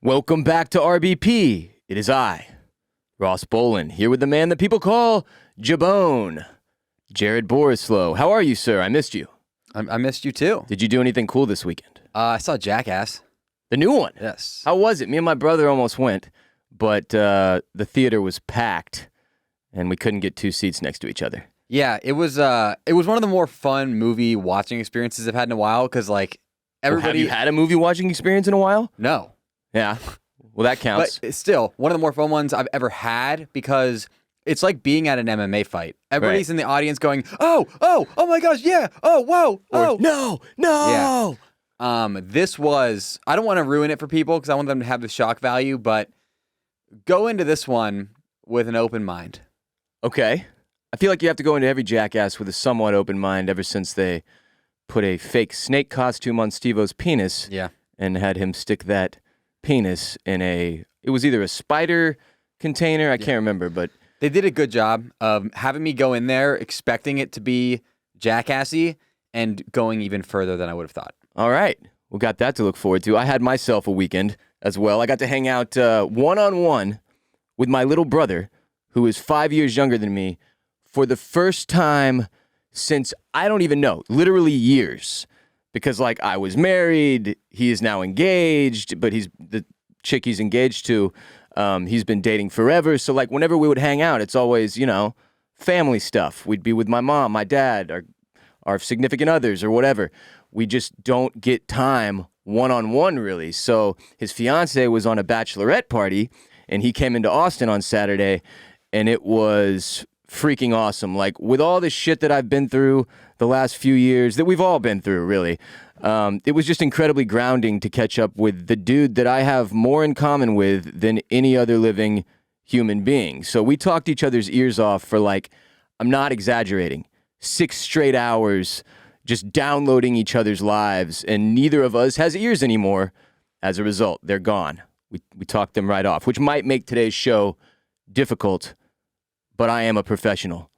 Welcome back to RBP. It is I, Ross Bolen, here with the man that people call Jabone, Jared Borislow. How are you, sir? I missed you. I missed you too. Did you do anything cool this weekend? I saw Jackass. The new one? Yes. How was it? Me and my brother almost went, but the theater was packed, and we couldn't get two seats next to each other. Yeah, it was one of the more fun movie watching experiences I've had in a while because everybody. Have you had a movie watching experience in a while? No. Yeah. Well, that counts. But it's still one of the more fun ones I've ever had because it's like being at an MMA fight. Everybody's in the audience going, oh my gosh, yeah, oh, whoa, oh. No. Yeah. This was, I don't want to ruin it for people because I want them to have the shock value, but go into this one with an open mind. Okay. I feel like you have to go into every Jackass with a somewhat open mind ever since they put a fake snake costume on Steve-O's penis and had him stick that penis in it was either a spider container, I can't remember, but they did a good job of having me go in there expecting it to be Jackassy and going even further than I would have thought. All right. We got that to look forward to. I had myself a weekend as well. I got to hang out one-on-one with my little brother, who is 5 years younger than me, for the first time since, I don't even know, literally years. Because, I was married, he is now engaged, but the chick he's engaged to, he's been dating forever. So, whenever we would hang out, it's always, family stuff. We'd be with my mom, my dad, our significant others, or whatever. We just don't get time one-on-one, really. So, his fiance was on a bachelorette party, and he came into Austin on Saturday, and it was freaking awesome. With all this shit that I've been through the last few years, that we've all been through, really, it was just incredibly grounding to catch up with the dude that I have more in common with than any other living human being. So we talked each other's ears off for, I'm not exaggerating, 6 straight hours just downloading each other's lives, and neither of us has ears anymore. As a result, they're gone. We talked them right off, which might make today's show difficult, but I am a professional,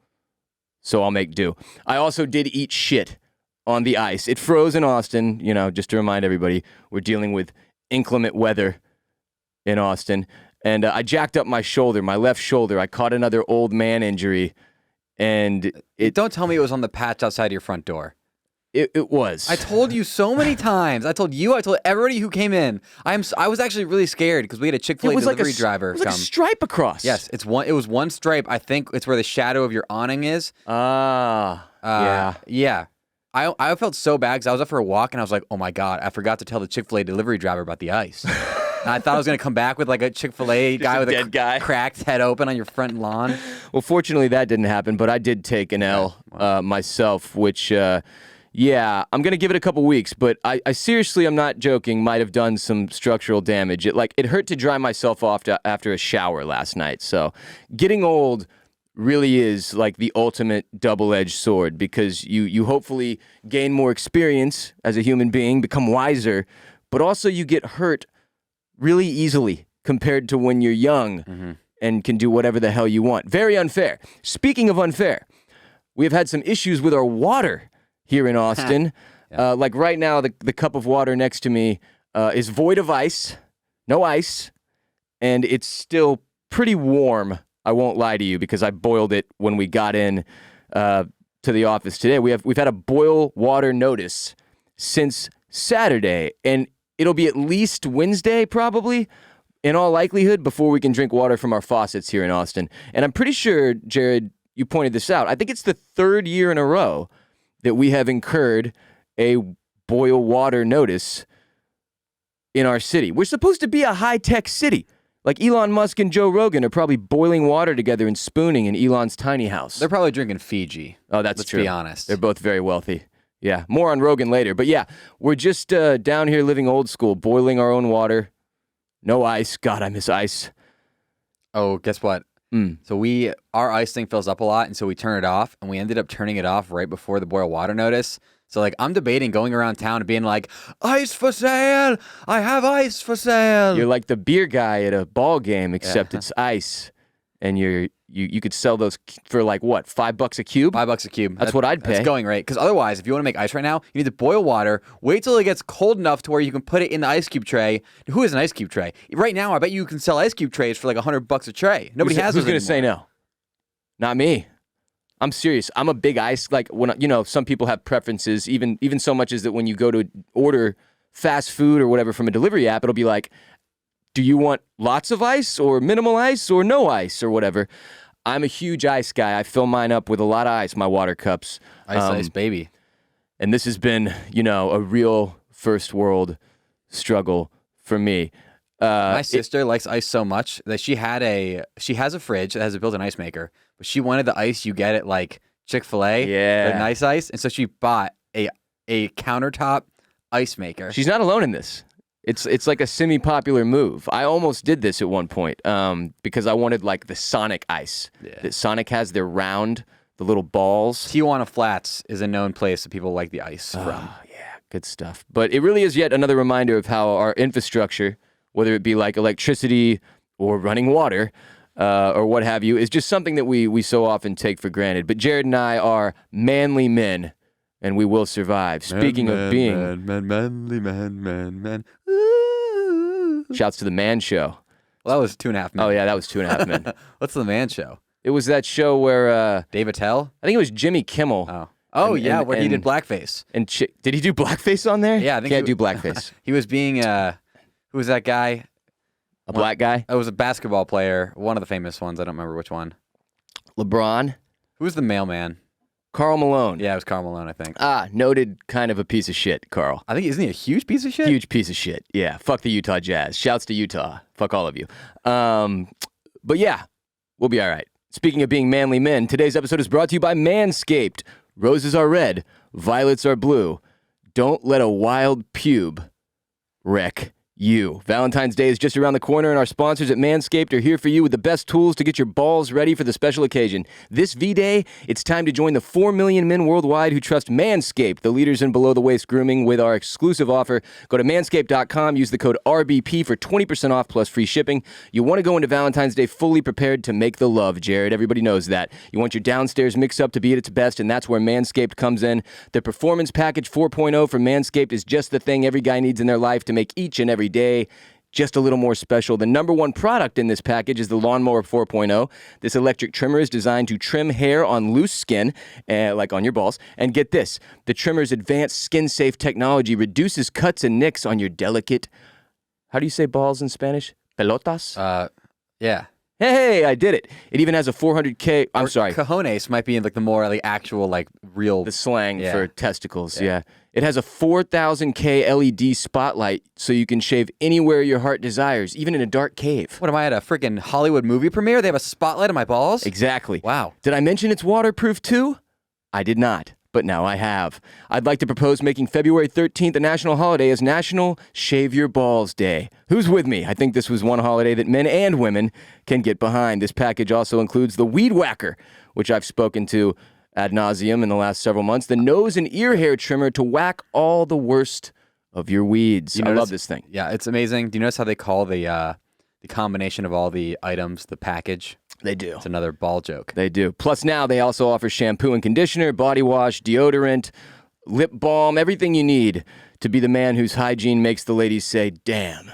so I'll make do. I also did eat shit on the ice. It froze in Austin, just to remind everybody, we're dealing with inclement weather in Austin. And I jacked up my shoulder, my left shoulder. I caught another old man injury, and Don't tell me it was on the patch outside your front door. It was. I told you so many times. I told everybody who came in. I was actually really scared because we had a Chick-fil-A delivery driver It was like a stripe across. Yes, it was one stripe. I think it's where the shadow of your awning is. Yeah. Yeah. I felt so bad because I was up for a walk and I was like, oh my God, I forgot to tell the Chick-fil-A delivery driver about the ice. And I thought I was going to come back with a Chick-fil-A guy with a cracked head open on your front lawn. Well, fortunately that didn't happen, but I did take an L myself, which... yeah, I'm going to give it a couple weeks, but I seriously, I'm not joking, might have done some structural damage. It hurt to dry myself off after a shower last night. So getting old really is the ultimate double-edged sword because you hopefully gain more experience as a human being, become wiser, but also you get hurt really easily compared to when you're young and can do whatever the hell you want. Very unfair. Speaking of unfair, we have had some issues with our water here in Austin. Right now, the cup of water next to me is void of ice, no ice, and it's still pretty warm. I won't lie to you because I boiled it when we got in to the office today. We've had a boil water notice since Saturday, and it'll be at least Wednesday probably, in all likelihood, before we can drink water from our faucets here in Austin. And I'm pretty sure, Jared, you pointed this out. I think it's the 3rd year in a row that we have incurred a boil water notice in our city. We're supposed to be a high-tech city. Elon Musk and Joe Rogan are probably boiling water together and spooning in Elon's tiny house. They're probably drinking Fiji. Oh, that's true. Let's be honest. They're both very wealthy. Yeah, more on Rogan later. But yeah, we're just down here living old school, boiling our own water. No ice. God, I miss ice. Oh, guess what? So our ice thing fills up a lot, and so we turn it off, and we ended up turning it off right before the boil water notice. So I'm debating going around town and being like, ice for sale! I have ice for sale! You're like the beer guy at a ball game, except it's ice. and you could sell those for like what, $5 a cube? $5 a cube. That's what I'd pay. That's going right. Because otherwise, if you want to make ice right now, you need to boil water, wait till it gets cold enough to where you can put it in the ice cube tray. Who has an ice cube tray? Right now, I bet you can sell ice cube trays for like $100 a tray. Nobody has those Who's going to say no? Not me. I'm serious. I'm a big ice, like when, some people have preferences, even so much as that when you go to order fast food or whatever from a delivery app, it'll be like, do you want lots of ice or minimal ice or no ice or whatever? I'm a huge ice guy. I fill mine up with a lot of ice, my water cups. Ice, baby. And this has been, a real first world struggle for me. My sister likes ice so much that she has a fridge that has a built-in ice maker, but she wanted the ice you get at like Chick-fil-A, the nice ice, and so she bought a countertop ice maker. She's not alone in this. It's like a semi-popular move. I almost did this at one point because I wanted like the Sonic ice. Yeah. That Sonic has their round, the little balls. Tijuana Flats is a known place that people like the ice from. Yeah, good stuff. But it really is yet another reminder of how our infrastructure, whether it be like electricity or running water or what have you, is just something that we so often take for granted. But Jared and I are manly men, and we will survive. Speaking of being... manly man. Shouts to the Man Show. Well, that was 2.5 Men. Oh, yeah, that was 2.5 Men. What's the Man Show? It was that show where... Dave Attell? I think it was Jimmy Kimmel. Oh, where he did blackface. And did he do blackface on there? Yeah, I think Can't do blackface. He was being... who was that guy? A black guy? It was a basketball player. One of the famous ones. I don't remember which one. LeBron? Who was the mailman? Karl Malone. Yeah, it was Karl Malone, I think. Noted kind of a piece of shit, Karl. I think, isn't he a huge piece of shit? Huge piece of shit. Yeah. Fuck the Utah Jazz. Shouts to Utah. Fuck all of you. But yeah, we'll be all right. Speaking of being manly men, today's episode is brought to you by Manscaped. Roses are red. Violets are blue. Don't let a wild pube wreck you. Valentine's Day is just around the corner, and our sponsors at Manscaped are here for you with the best tools to get your balls ready for the special occasion. This V-Day, it's time to join the 4 million men worldwide who trust Manscaped, the leaders in below-the-waist grooming, with our exclusive offer. Go to manscaped.com, use the code RBP for 20% off plus free shipping. You want to go into Valentine's Day fully prepared to make the love, Jared. Everybody knows that. You want your downstairs mix-up to be at its best, and that's where Manscaped comes in. The Performance Package 4.0 from Manscaped is just the thing every guy needs in their life to make each and every day just a little more special. The number one product in this package is the Lawnmower 4.0. This electric trimmer is designed to trim hair on loose skin, like on your balls. And get this, the trimmer's advanced skin-safe technology reduces cuts and nicks on your delicate, how do you say balls in Spanish? Pelotas? Yeah. Hey, I did it. It even has a 400K, I'm sorry. Cojones might be in like the more like actual like real. The slang for testicles, yeah. It has a 4,000K LED spotlight so you can shave anywhere your heart desires, even in a dark cave. What am I at a freaking Hollywood movie premiere? They have a spotlight on my balls? Exactly. Wow. Did I mention it's waterproof too? I did not, but now I have. I'd like to propose making February 13th a national holiday as National Shave Your Balls Day. Who's with me? I think this was one holiday that men and women can get behind. This package also includes the Weed Whacker, which I've spoken to ad nauseum in the last several months, the nose and ear hair trimmer to whack all the worst of your weeds. I love this thing. Yeah, it's amazing. Do you notice how they call the combination of all the items the package? They do. It's another ball joke. They do. Plus now they also offer shampoo and conditioner, body wash, deodorant, lip balm, everything you need to be the man whose hygiene makes the ladies say, damn,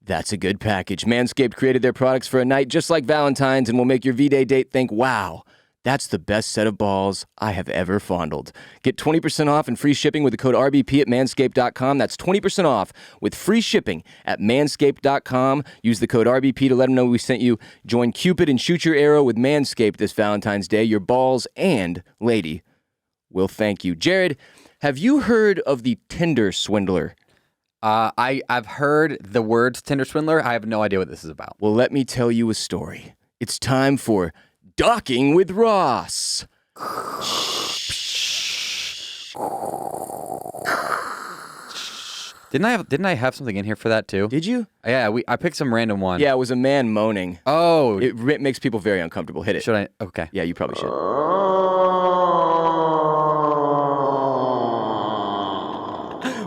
that's a good package. Manscaped created their products for a night just like Valentine's and will make your V-Day date think, wow, that's the best set of balls I have ever fondled. Get 20% off and free shipping with the code RBP at manscaped.com. That's 20% off with free shipping at manscaped.com. Use the code RBP to let them know we sent you. Join Cupid and shoot your arrow with Manscaped this Valentine's Day. Your balls and lady will thank you. Jared, have you heard of the Tinder Swindler? I've heard the words Tinder Swindler. I have no idea what this is about. Well, let me tell you a story. It's time for Docking with Ross. Didn't I have something in here for that too? Did you? Yeah, I picked some random one. Yeah, it was a man moaning. Oh, it makes people very uncomfortable. Hit it. Should I? Okay. Yeah, you probably should.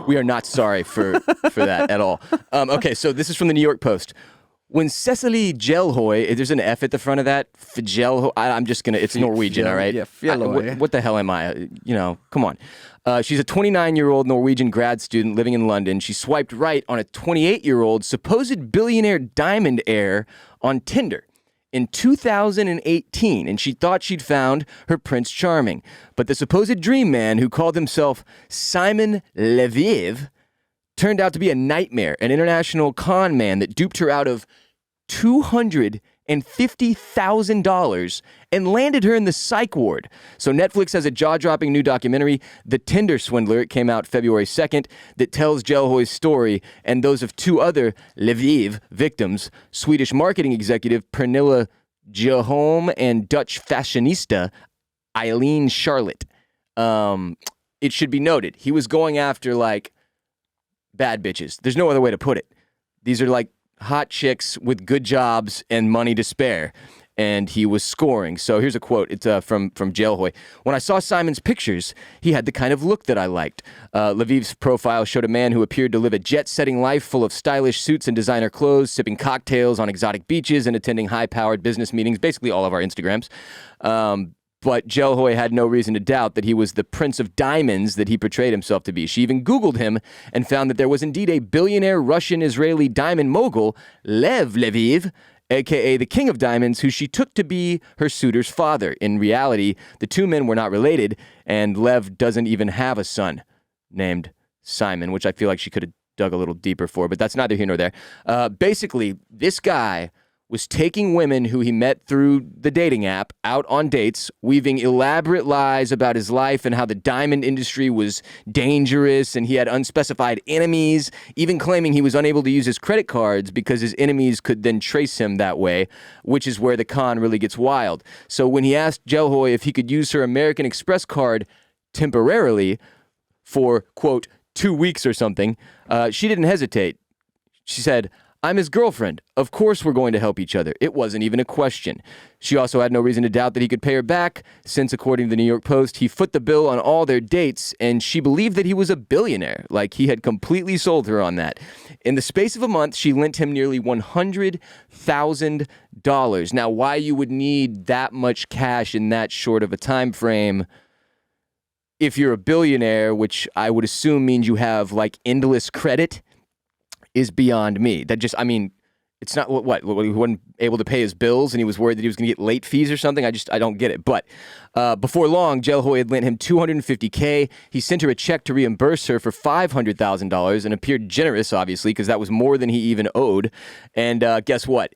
We are not sorry for that at all. Okay, so this is from the New York Post. When Cecily Gelhoy, there's an F at the front of that. Gelhoy. I'm just gonna. It's Norwegian, all right. Yeah, Fjelloy. What the hell am I? Come on. She's a 29-year-old Norwegian grad student living in London. She swiped right on a 28-year-old supposed billionaire diamond heir on Tinder in 2018, and she thought she'd found her Prince Charming. But the supposed dream man, who called himself Simon Leviev, turned out to be a nightmare, an international con man that duped her out of $250,000 and landed her in the psych ward. So Netflix has a jaw-dropping new documentary, The Tinder Swindler. It came out February 2nd, that tells Gelhoy's story and those of two other Leviev victims, Swedish marketing executive Pernilla Joholm and Dutch fashionista Eileen Charlotte. It should be noted, he was going after, like, bad bitches. There's no other way to put it. These are like hot chicks with good jobs and money to spare. And he was scoring. So here's a quote. It's from Gelhoy. When I saw Simon's pictures, he had the kind of look that I liked. Leviev's profile showed a man who appeared to live a jet-setting life full of stylish suits and designer clothes, sipping cocktails on exotic beaches and attending high-powered business meetings, basically all of our Instagrams. But Gelhoy had no reason to doubt that he was the Prince of Diamonds that he portrayed himself to be. She even Googled him and found that there was indeed a billionaire Russian-Israeli diamond mogul, Lev Leviev, a.k.a. the King of Diamonds, who she took to be her suitor's father. In reality, the two men were not related, and Lev doesn't even have a son named Simon, which I feel like she could have dug a little deeper for, but that's neither here nor there. Basically, this guy was taking women who he met through the dating app out on dates, weaving elaborate lies about his life and how the diamond industry was dangerous and he had unspecified enemies, even claiming he was unable to use his credit cards because his enemies could then trace him that way, which is where the con really gets wild. So when he asked Gelhoy if he could use her American Express card temporarily for, quote, 2 weeks or something, she didn't hesitate. She said, "I'm his girlfriend. Of course we're going to help each other. It wasn't even a question." She also had no reason to doubt that he could pay her back, since, according to the New York Post, he foot the bill on all their dates, and she believed that he was a billionaire, like he had completely sold her on that. In the space of a month, she lent him nearly $100,000. Now, why you would need that much cash in that short of a time frame if you're a billionaire, which I would assume means you have, like, endless credit, is beyond me. That just, I mean, it's not what he wasn't able to pay his bills and he was worried that he was going to get late fees or something. I don't get it. But before long, Gelhoy had lent him $250K. He sent her a check to reimburse her for $500,000 and appeared generous, obviously, because that was more than he even owed. And guess what?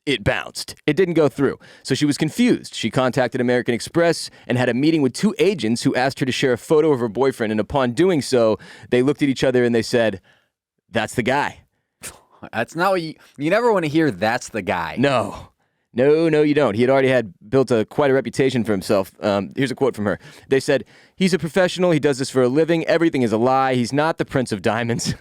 It bounced. It didn't go through. So she was confused. She contacted American Express and had a meeting with two agents who asked her to share a photo of her boyfriend. And upon doing so, they looked at each other and they said, "That's the guy." That's not what you never want to hear. That's the guy. No, you don't. He had already built quite a reputation for himself. Here's a quote from her. They said, "He's a professional. He does this for a living. Everything is a lie. He's not the Prince of Diamonds.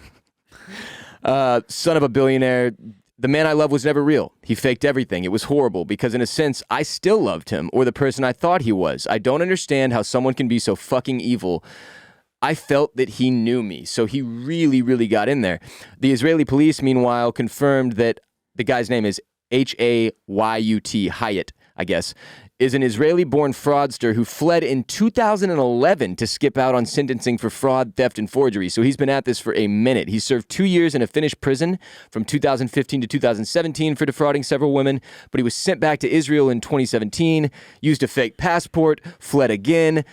Son of a billionaire. The man I love was never real. He faked everything. It was horrible because in a sense, I still loved him, or the person I thought he was. I don't understand how someone can be so fucking evil. I felt that he knew me, so he really, really got in there." The Israeli police, meanwhile, confirmed that the guy's name is Hayut, Hyatt, I guess, is an Israeli-born fraudster who fled in 2011 to skip out on sentencing for fraud, theft, and forgery. So he's been at this for a minute. He served 2 years in a Finnish prison from 2015 to 2017 for defrauding several women, but he was sent back to Israel in 2017, used a fake passport, fled again,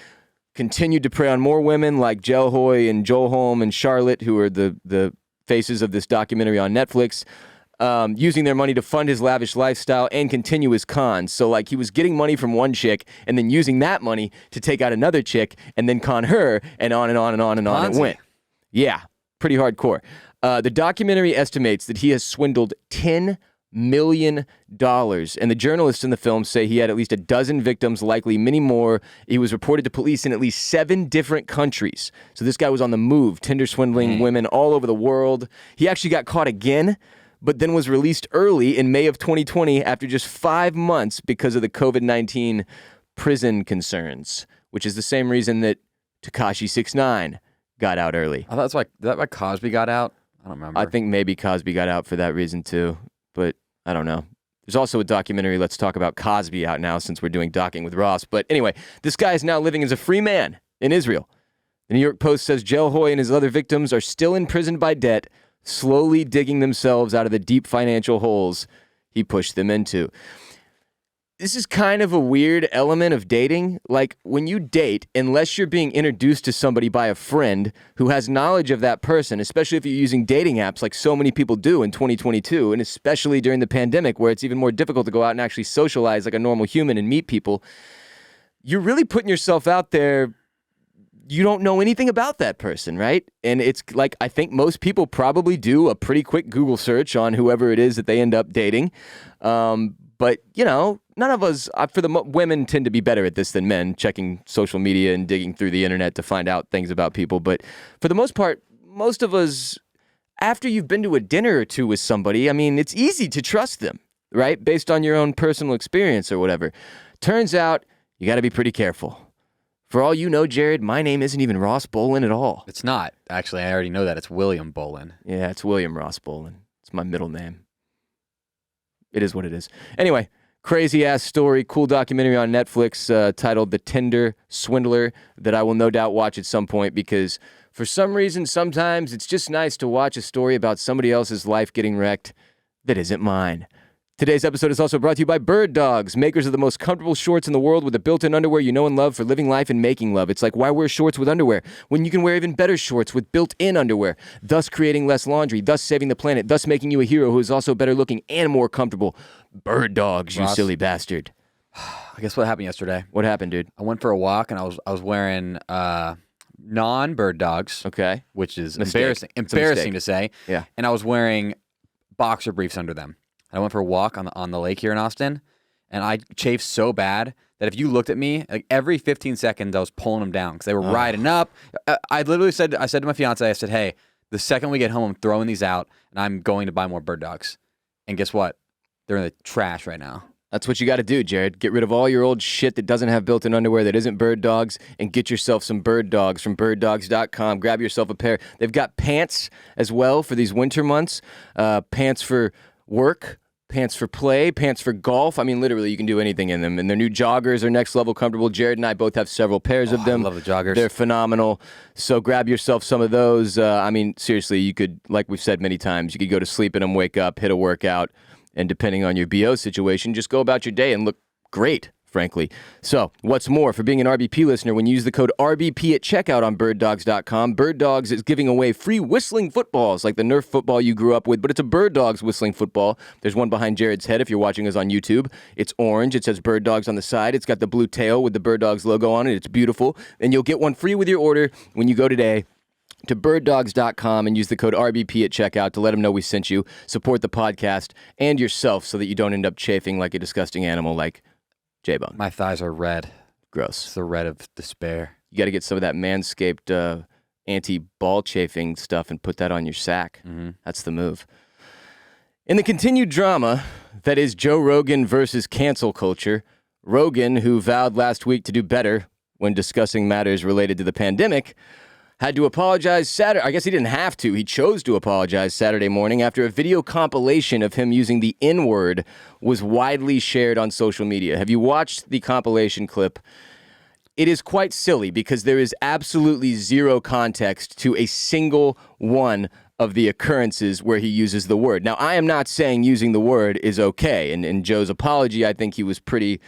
continued to prey on more women like Gelhoy and Joholm and Charlotte, who are the faces of this documentary on Netflix, using their money to fund his lavish lifestyle and continue his cons. So, like, he was getting money from one chick and then using that money to take out another chick and then con her, and on and on and on and on it went. Yeah, pretty hardcore. The documentary estimates that he has swindled $10 million. And the journalists in the film say he had at least a dozen victims, likely many more. He was reported to police in at least 7 different countries. So this guy was on the move, Tinder swindling women all over the world. He actually got caught again, but then was released early in May of 2020 after just 5 months because of the COVID-19 prison concerns, which is the same reason that Tekashi 6ix9ine got out early. That's why Cosby got out. I don't remember. I think maybe Cosby got out for that reason too, but I don't know. There's also a documentary, Let's Talk About Cosby, out now since we're doing Docking with Ross. But anyway, this guy is now living as a free man in Israel. The New York Post says Jel Hoy and his other victims are still imprisoned by debt, slowly digging themselves out of the deep financial holes he pushed them into. This is kind of a weird element of dating. Like, when you date, unless you're being introduced to somebody by a friend who has knowledge of that person, especially if you're using dating apps like so many people do in 2022, and especially during the pandemic where it's even more difficult to go out and actually socialize like a normal human and meet people, you're really putting yourself out there. You don't know anything about that person, right? And it's like, I think most people probably do a pretty quick Google search on whoever it is that they end up dating. But, you know, none of us, women tend to be better at this than men, checking social media and digging through the internet to find out things about people. But for the most part, most of us, after you've been to a dinner or two with somebody, I mean, it's easy to trust them, right? Based on your own personal experience or whatever. Turns out, you got to be pretty careful. For all you know, Jared, my name isn't even Ross Bolen at all. It's not. Actually, I already know that. It's William Bolen. Yeah, it's William Ross Bolen. It's my middle name. It is what it is. Anyway, crazy-ass story, cool documentary on Netflix titled The Tinder Swindler that I will no doubt watch at some point because for some reason, sometimes it's just nice to watch a story about somebody else's life getting wrecked that isn't mine. Today's episode is also brought to you by Birddogs, makers of the most comfortable shorts in the world with the built-in underwear you know and love for living life and making love. It's like, why wear shorts with underwear when you can wear even better shorts with built-in underwear, thus creating less laundry, thus saving the planet, thus making you a hero who is also better looking and more comfortable. Birddogs, you silly bastard. I guess what happened yesterday. What happened, dude? I went for a walk and I was wearing non-Birddogs. Okay. Which is Mistake. embarrassing to say. Yeah. And I was wearing boxer briefs under them. I went for a walk on the lake here in Austin, and I chafed so bad that if you looked at me, like every 15 seconds, I was pulling them down because they were riding up. I literally said to my fiance, I said, "Hey, the second we get home, I'm throwing these out, and I'm going to buy more Birddogs." And guess what? They're in the trash right now. That's what you got to do, Jared. Get rid of all your old shit that doesn't have built-in underwear that isn't Birddogs and get yourself some Birddogs from Birddogs.com. Grab yourself a pair. They've got pants as well for these winter months, pants for work, pants for play, pants for golf. I mean, literally, you can do anything in them. And their new joggers are next level comfortable. Jared and I both have several pairs of them. I love the joggers. They're phenomenal. So grab yourself some of those. I mean, seriously, you could, like we've said many times, you could go to sleep in them, wake up, hit a workout, and depending on your BO situation, just go about your day and look great, frankly. So, what's more, for being an RBP listener, when you use the code RBP at checkout on Birddogs.com, Birddogs is giving away free whistling footballs like the Nerf football you grew up with, but it's a Birddogs whistling football. There's one behind Jared's head if you're watching us on YouTube. It's orange. It says Birddogs on the side. It's got the blue tail with the Birddogs logo on it. It's beautiful. And you'll get one free with your order when you go today to birddogs.com and use the code RBP at checkout to let them know we sent you. Support the podcast and yourself so that you don't end up chafing like a disgusting animal like J-Bone. My thighs are red. Gross. It's the red of despair. You got to get some of that Manscaped anti-ball chafing stuff and put that on your sack. Mm-hmm. That's the move. In the continued drama that is Joe Rogan versus cancel culture, Rogan, who vowed last week to do better when discussing matters related to the pandemic, had to apologize Saturday. I guess he didn't have to. He chose to apologize Saturday morning after a video compilation of him using the N-word was widely shared on social media. Have you watched the compilation clip? It is quite silly because there is absolutely zero context to a single one of the occurrences where he uses the word. Now, I am not saying using the word is okay. And in Joe's apology, I think he was pretty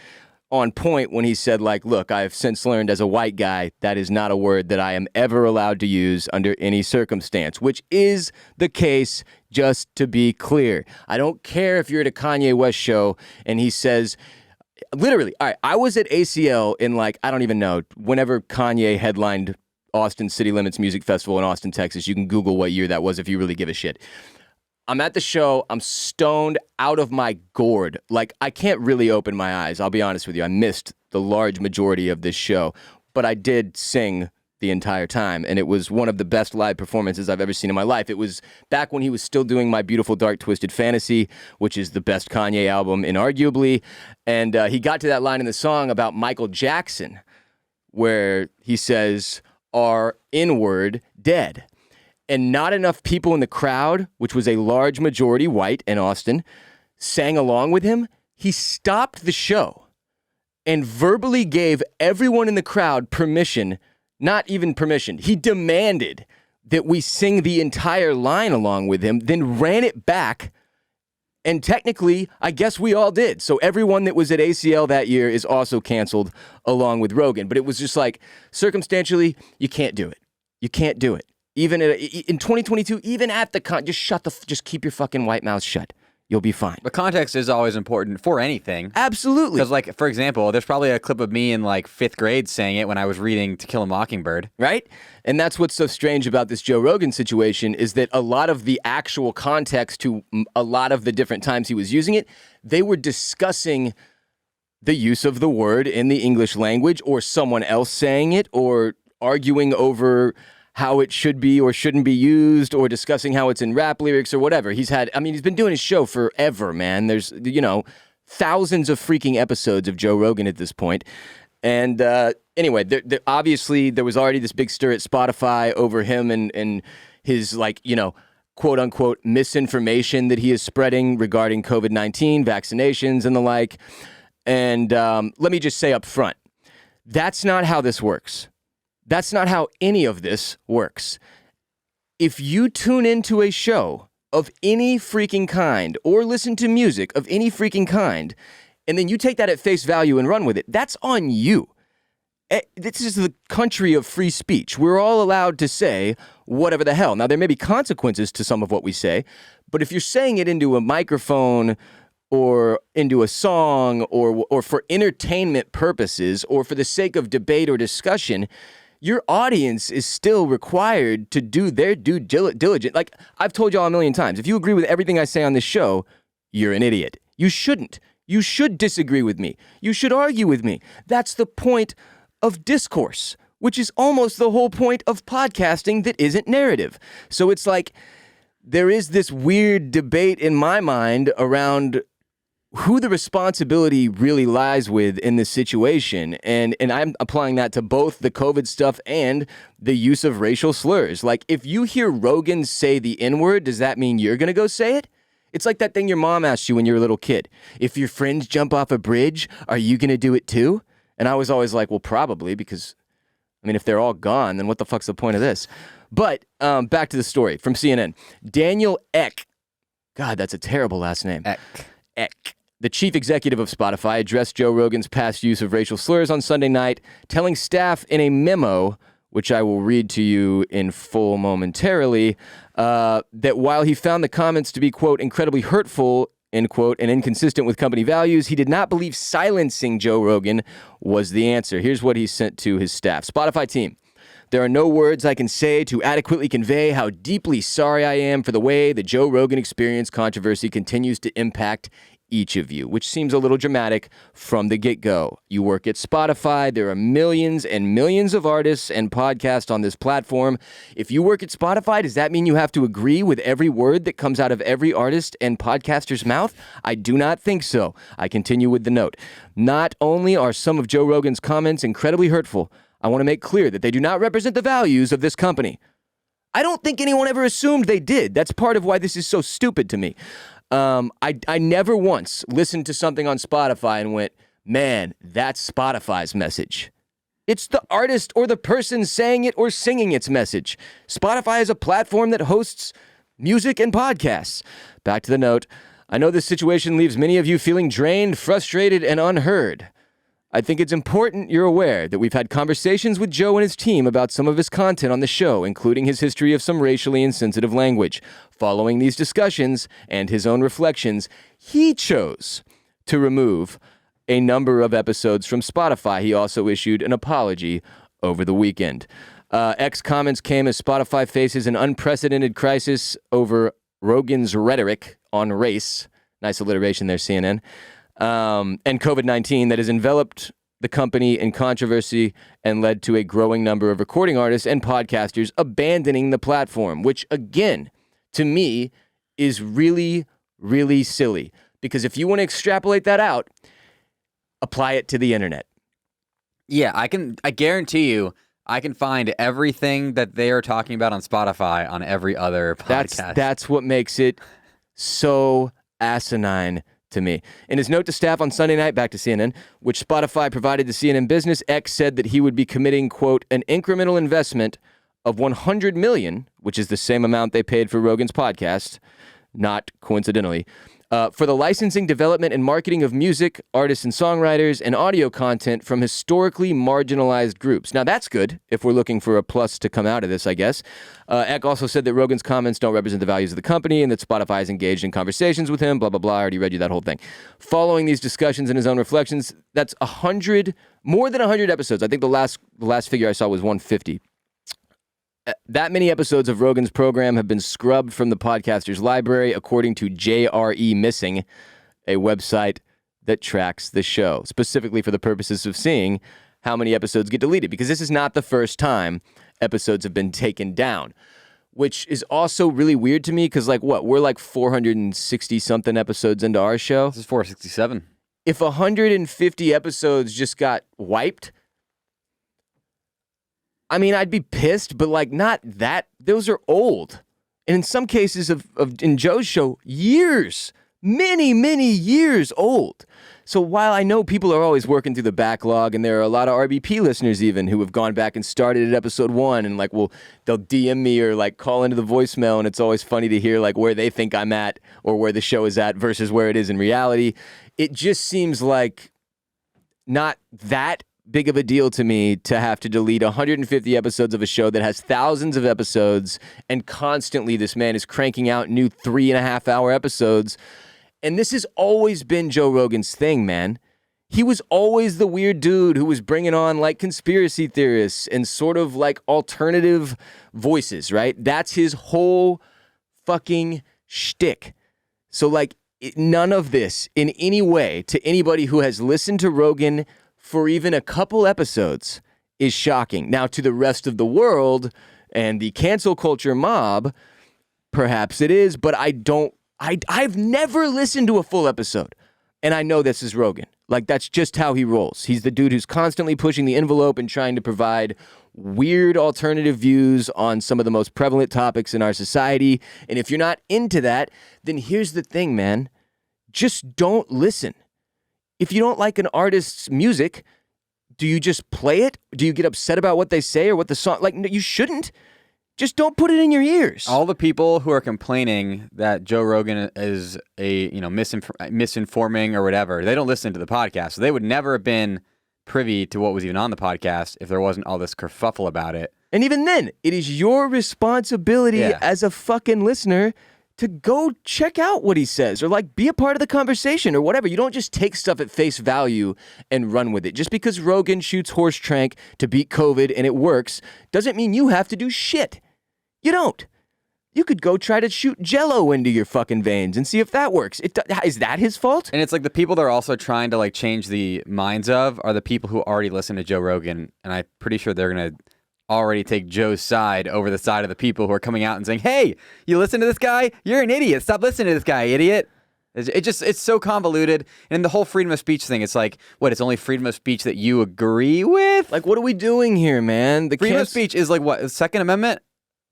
on point when he said, like, look, I've since learned as a white guy that is not a word that I am ever allowed to use under any circumstance, which is the case, just to be clear. I don't care if you're at a Kanye West show and he says, literally, all right, I was at ACL in, like, I don't even know, whenever Kanye headlined Austin City Limits Music Festival in Austin, Texas. You can Google what year that was if you really give a shit. I'm at the show. I'm stoned out of my gourd. Like, I can't really open my eyes. I'll be honest with you. I missed the large majority of this show, but I did sing the entire time, and it was one of the best live performances I've ever seen in my life. It was back when he was still doing My Beautiful Dark Twisted Fantasy, which is the best Kanye album, inarguably, and he got to that line in the song about Michael Jackson, where he says, "Are N-word dead?" And not enough people in the crowd, which was a large majority white in Austin, sang along with him, he stopped the show and verbally gave everyone in the crowd permission, not even permission. He demanded that we sing the entire line along with him, then ran it back. And technically, I guess we all did. So everyone that was at ACL that year is also canceled along with Rogan. But it was just like, circumstantially, you can't do it. You can't do it. Even in 2022, even at the just keep your fucking white mouth shut. You'll be fine. But context is always important for anything. Absolutely. Because, like, for example, there's probably a clip of me in, like, 5th grade saying it when I was reading To Kill a Mockingbird. Right? And that's what's so strange about this Joe Rogan situation is that a lot of the actual context to a lot of the different times he was using it, they were discussing the use of the word in the English language or someone else saying it or arguing over how it should be or shouldn't be used or discussing how it's in rap lyrics or whatever. He's been doing his show forever, man. There's, thousands of freaking episodes of Joe Rogan at this point. And anyway, obviously there was already this big stir at Spotify over him and his, quote unquote misinformation that he is spreading regarding COVID-19, vaccinations and the like. And let me just say up front, that's not how this works. That's not how any of this works. If you tune into a show of any freaking kind or listen to music of any freaking kind, and then you take that at face value and run with it, that's on you. This is the country of free speech. We're all allowed to say whatever the hell. Now, there may be consequences to some of what we say, but if you're saying it into a microphone or into a song or for entertainment purposes or for the sake of debate or discussion, your audience is still required to do their due diligence. Like I've told y'all a million times, if you agree with everything I say on this show, you're an idiot. You shouldn't. You should disagree with me. You should argue with me. That's the point of discourse, which is almost the whole point of podcasting that isn't narrative. So it's like there is this weird debate in my mind around who the responsibility really lies with in this situation. And I'm applying that to both the COVID stuff and the use of racial slurs. Like, if you hear Rogan say the N-word, does that mean you're going to go say it? It's like that thing your mom asked you when you were a little kid. If your friends jump off a bridge, are you going to do it too? And I was always like, well, probably, because, if they're all gone, then what the fuck's the point of this? But back to the story from CNN. Daniel Ek. God, that's a terrible last name. Ek. The chief executive of Spotify addressed Joe Rogan's past use of racial slurs on Sunday night, telling staff in a memo, which I will read to you in full momentarily, that while he found the comments to be, quote, incredibly hurtful, end quote, and inconsistent with company values, he did not believe silencing Joe Rogan was the answer. Here's what he sent to his staff. Spotify team. There are no words I can say to adequately convey how deeply sorry I am for the way the Joe Rogan Experience controversy continues to impact each of you, which seems a little dramatic from the get-go. You work at Spotify. There are millions and millions of artists and podcasts on this platform. If you work at Spotify, does that mean you have to agree with every word that comes out of every artist and podcaster's mouth? I do not think so. I continue with the note. Not only are some of Joe Rogan's comments incredibly hurtful, I want to make clear that they do not represent the values of this company. I don't think anyone ever assumed they did. That's part of why this is so stupid to me. I never once listened to something on Spotify and went, man, that's Spotify's message. It's the artist or the person saying it or singing its message. Spotify is a platform that hosts music and podcasts. Back to the note. I know this situation leaves many of you feeling drained, frustrated, and unheard. I think it's important you're aware that we've had conversations with Joe and his team about some of his content on the show, including his history of some racially insensitive language. Following these discussions and his own reflections, he chose to remove a number of episodes from Spotify. He also issued an apology over the weekend. X comments came as Spotify faces an unprecedented crisis over Rogan's rhetoric on race. Nice alliteration there, CNN. And COVID-19 that has enveloped the company in controversy and led to a growing number of recording artists and podcasters abandoning the platform, which, again, to me, is really, really silly. Because if you want to extrapolate that out, apply it to the internet. Yeah, I guarantee you, I can find everything that they are talking about on Spotify on every other podcast. That's what makes it so asinine to me. In his note to staff on Sunday night, back to CNN, which Spotify provided to CNN Business, X said that he would be committing, quote, an incremental investment of $100 million, which is the same amount they paid for Rogan's podcast, not coincidentally, for the licensing, development, and marketing of music, artists and songwriters, and audio content from historically marginalized groups. Now, that's good if we're looking for a plus to come out of this, I guess. Eck also said that Rogan's comments don't represent the values of the company and that Spotify is engaged in conversations with him, blah, blah, blah. I already read you that whole thing. Following these discussions and his own reflections, that's more than 100 episodes. I think the last figure I saw was 150. That many episodes of Rogan's program have been scrubbed from the podcaster's library, according to JRE Missing, a website that tracks the show, specifically for the purposes of seeing how many episodes get deleted, because this is not the first time episodes have been taken down, which is also really weird to me, because, like, we're like 460-something episodes into our show. This is 467. If 150 episodes just got wiped, I mean, I'd be pissed, but, like, not that. Those are old. And in some cases in Joe's show, years, many, many years old. So while I know people are always working through the backlog, and there are a lot of RBP listeners even who have gone back and started at episode 1 and, like, they'll DM me or, like, call into the voicemail, and it's always funny to hear, like, where they think I'm at or where the show is at versus where it is in reality. It just seems like not that big of a deal to me to have to delete 150 episodes of a show that has thousands of episodes, and constantly this man is cranking out new 3.5-hour episodes. And this has always been Joe Rogan's thing, man. He was always the weird dude who was bringing on, like, conspiracy theorists and sort of, like, alternative voices, right? That's his whole fucking shtick. So, like, none of this in any way, to anybody who has listened to Rogan for even a couple episodes, is shocking. Now, to the rest of the world and the cancel culture mob, perhaps it is, but I've never listened to a full episode. And I know this is Rogan. Like, that's just how he rolls. He's the dude who's constantly pushing the envelope and trying to provide weird alternative views on some of the most prevalent topics in our society. And if you're not into that, then here's the thing, man. Just don't listen. If you don't like an artist's music, do you just play it? Do you get upset about what they say or what the song? Like, no, you shouldn't. Just don't put it in your ears. All the people who are complaining that Joe Rogan is misinforming or whatever, they don't listen to the podcast. So they would never have been privy to what was even on the podcast if there wasn't all this kerfuffle about it. And even then, it is your responsibility as a fucking listener to go check out what he says, or, like, be a part of the conversation or whatever. You don't just take stuff at face value and run with it. Just because Rogan shoots horse trank to beat COVID and it works doesn't mean you have to do shit. You don't. You could go try to shoot Jell-O into your fucking veins and see if that works. Is that his fault? And it's like the people they're also trying to, like, change the minds of are the people who already listen to Joe Rogan, and I'm pretty sure they're going to already take Joe's side over the side of the people who are coming out and saying, hey, you listen to this guy? You're an idiot. Stop listening to this guy, idiot. It's so convoluted. And the whole freedom of speech thing, it's like, what, it's only freedom of speech that you agree with? Like, what are we doing here, man? The freedom of speech is like, what, the Second Amendment?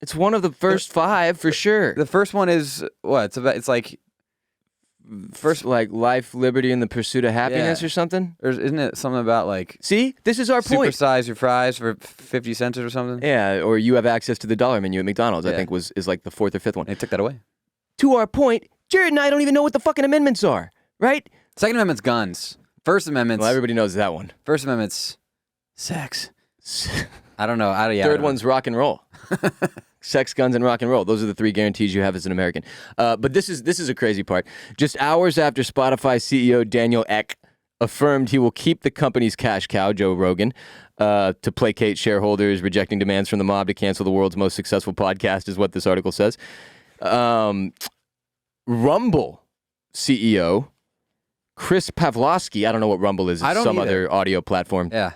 It's one of the first 5, for sure. The first one is, what, it's like... First, like, life, liberty, and the pursuit of happiness or something? Isn't it something about, like... See? This is our point. Supersize your fries for 50 cents or something? Yeah, or you have access to the $1 menu at McDonald's, I think is like the 4th or 5th one. They took that away. To our point, Jared and I don't even know what the fucking amendments are, right? Second Amendment's guns. First Amendment's... Well, everybody knows that one. First Amendment's sex. I don't know. Third one's rock and roll. Sex, guns, and rock and roll. Those are the 3 guarantees you have as an American. But this is a crazy part. Just hours after Spotify CEO Daniel Ek affirmed he will keep the company's cash cow, Joe Rogan, to placate shareholders, rejecting demands from the mob to cancel the world's most successful podcast, is what this article says. Rumble CEO Chris Pavlovsky, I don't know what Rumble is. It's some other audio platform. Yeah.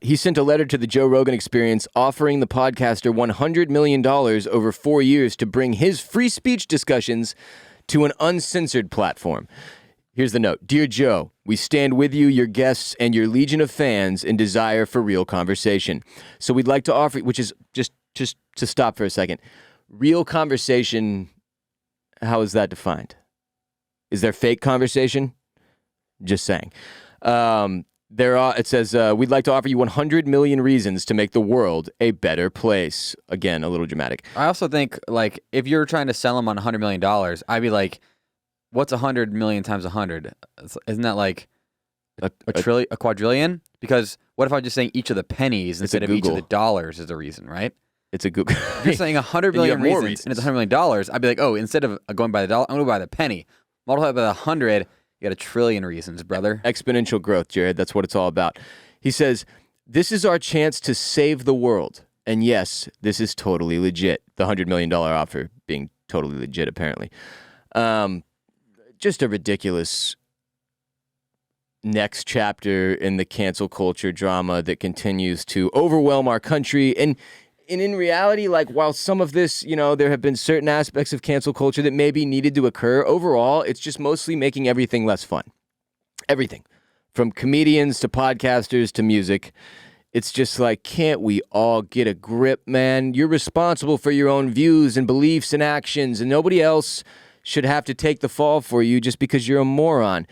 He sent a letter to the Joe Rogan Experience offering the podcaster $100 million over 4 years to bring his free speech discussions to an uncensored platform. Here's the note. Dear Joe, we stand with you, your guests, and your legion of fans in desire for real conversation. So we'd like to offer, which is just to stop for a second. Real conversation, how is that defined? Is there fake conversation? Just saying. It says, we'd like to offer you 100 million reasons to make the world a better place. Again, a little dramatic. I also think, like, if you're trying to sell them on $100 million, I'd be like, what's 100 million times 100? Isn't that like a quadrillion? Because what if I'm just saying each of the pennies instead of each of the dollars is a reason, right? It's a Google. If you're saying 100 million reasons and it's $100 million, I'd be like, oh, instead of going by the dollar, I'm going to buy the penny. Multiply by the 100, you got a trillion reasons, brother. Exponential growth, Jared. That's what it's all about. He says, this is our chance to save the world. And yes, this is totally legit. The $100 million offer being totally legit, apparently. Just a ridiculous next chapter in the cancel culture drama that continues to overwhelm our country. And in reality, like, while some of this, there have been certain aspects of cancel culture that maybe needed to occur, overall, it's just mostly making everything less fun. Everything. From comedians to podcasters to music. It's just like, can't we all get a grip, man? You're responsible for your own views and beliefs and actions, and nobody else should have to take the fall for you just because you're a moron.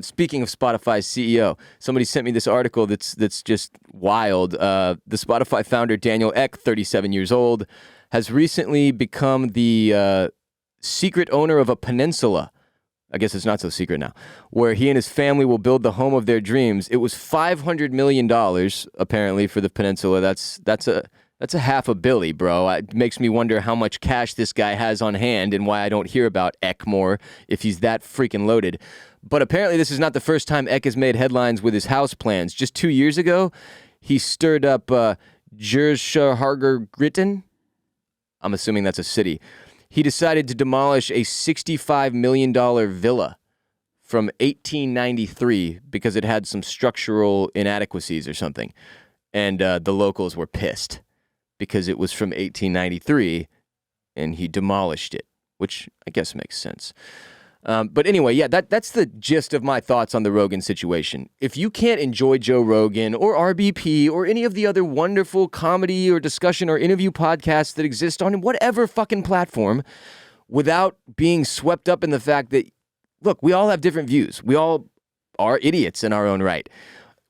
Speaking of Spotify's CEO, somebody sent me this article that's just wild. The Spotify founder, Daniel Ek, 37 years old, has recently become the secret owner of a peninsula. I guess it's not so secret now, where he and his family will build the home of their dreams. It was $500 million, apparently, for the peninsula. That's a $500 million, bro. It makes me wonder how much cash this guy has on hand and why I don't hear about Ek more if he's that freaking loaded. But apparently this is not the first time Ek has made headlines with his house plans. Just 2 years ago, he stirred up Jershahargergritten. I'm assuming that's a city. He decided to demolish a $65 million villa from 1893 because it had some structural inadequacies or something. And the locals were pissed because it was from 1893 and he demolished it, which I guess makes sense. But anyway, yeah, that's the gist of my thoughts on the Rogan situation. If you can't enjoy Joe Rogan or RBP or any of the other wonderful comedy or discussion or interview podcasts that exist on whatever fucking platform without being swept up in the fact that, look, we all have different views. We all are idiots in our own right.